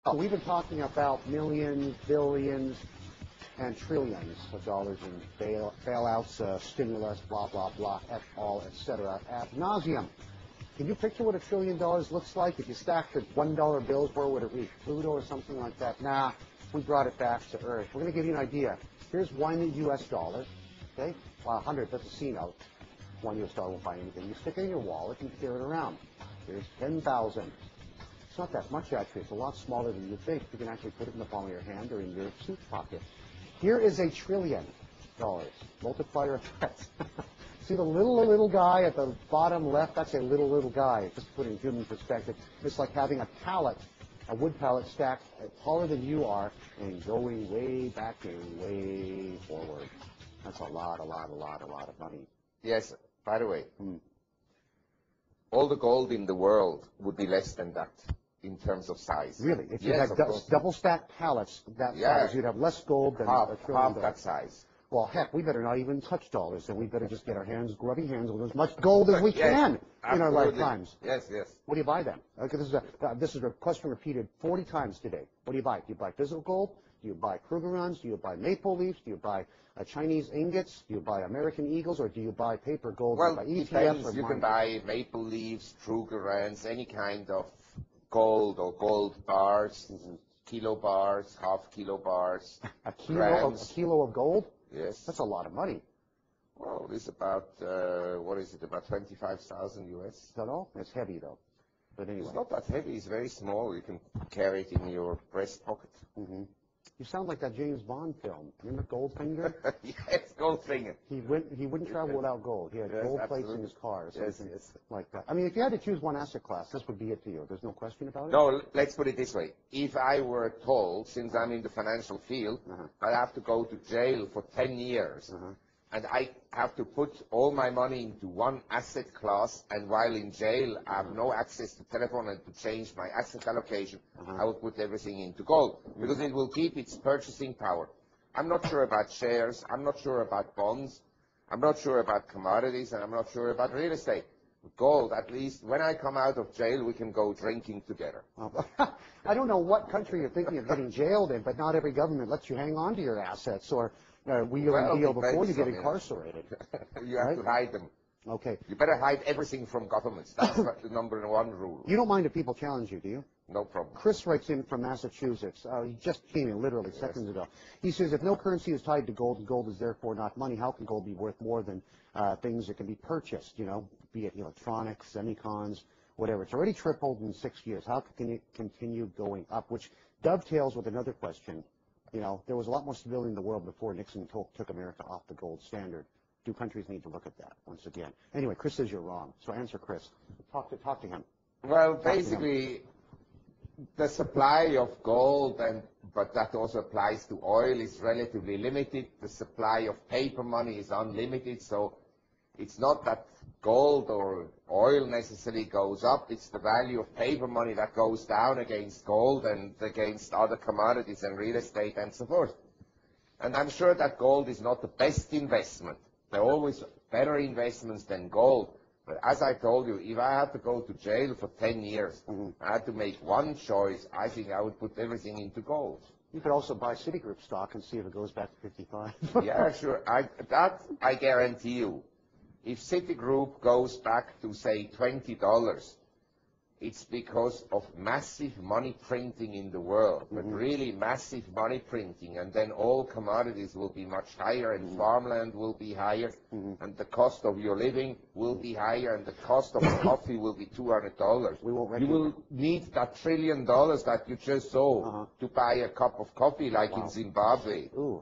So we've been talking about millions, billions, and trillions of dollars in bailouts, stimulus, blah, blah, blah, et al., etc., ad nauseum. Can you picture what $1 trillion looks like? If you stacked the $1 bills, where would it reach? Pluto or something like that? Nah, we brought it back to Earth. We're going to give you an idea. Here's one US dollar, okay? Well, 100, that's a C note. One US dollar won't buy anything. You stick it in your wallet and carry it around. Here's 10,000. It's not that much, actually. It's a lot smaller than you think. You can actually put it in the palm of your hand or in your suit pocket. Here is $1 trillion. Multiplier effect. See the little guy at the bottom left? That's a little guy. Just to put it in human perspective, it's like having a pallet, a wood pallet stacked taller than you are and going way back and way forward. That's a lot of money. Yes, by the way, all the gold in the world would be less than that in terms of size. Really? If you had double stacked pallets that size, you'd have less gold than $1 trillion. Half that size. Well, heck, we better not even touch dollars, and we better just get our hands, grubby hands, with as much gold as we can in our lifetimes. Yes, yes. What do you buy then? Okay, this is a question repeated 40 times today. What do you buy? Do you buy physical gold? Do you buy Krugerrands? Do you buy maple leaves? Do you buy Chinese ingots? Do you buy American eagles? Or do you buy paper gold? Well, buy it ETFs depends. You can buy maple leaves, Krugerrands, any kind of gold or gold bars, kilo bars, half kilo bars. A kilo of gold? Yes. That's a lot of money. Well, it's about, what is it, about 25,000 US. Is that all? It's heavy, though. But anyway. It's not that heavy. It's very small. You can carry it in your breast pocket. You sound like that James Bond film. Remember Goldfinger? Yes, Goldfinger. He wouldn't travel without gold. He had gold plates in his car or something like that. I mean, if you had to choose one asset class, this would be it to you. There's no question about it? No, let's put it this way. If I were told, since I'm in the financial field, I have to go to jail for 10 years, and I have to put all my money into one asset class, and while in jail I have no access to telephone and to change my asset allocation, I will put everything into gold, because it will keep its purchasing power. I'm not sure about shares, I'm not sure about bonds, I'm not sure about commodities, and I'm not sure about real estate. Gold, at least, when I come out of jail, we can go drinking together. I don't know what country you're thinking of getting jailed in, but not every government lets you hang on to your assets or wheel and deal before you get incarcerated. You have to hide them. Okay. You better hide everything from governments. That's the #1 rule. You don't mind if people challenge you, do you? No problem. Chris writes in from Massachusetts. He just came in literally seconds ago. He says, if no currency is tied to gold and gold is therefore not money, how can gold be worth more than things that can be purchased, be it electronics, semicons, whatever. It's already tripled in 6 years. How can it continue going up? Which dovetails with another question. There was a lot more stability in the world before Nixon took America off the gold standard. Do countries need to look at that once again? Anyway, Chris says you're wrong. So answer Chris. Talk to him. Well, basically, the supply of gold, but that also applies to oil, is relatively limited. The supply of paper money is unlimited, so it's not that gold or oil necessarily goes up. It's the value of paper money that goes down against gold and against other commodities and real estate and so forth. And I'm sure that gold is not the best investment. There are always better investments than gold. But as I told you, if I had to go to jail for 10 years, I had to make one choice, I think I would put everything into gold. You could also buy Citigroup stock and see if it goes back to 55. Yeah, sure. I guarantee you. If Citigroup goes back to, say, $20, it's because of massive money printing in the world, but really massive money printing, and then all commodities will be much higher, and farmland will be higher, and the cost of your living will be higher, and the cost of coffee will be $200. You will need that $1 trillion that you just saw to buy a cup of coffee, like in Zimbabwe. Ooh,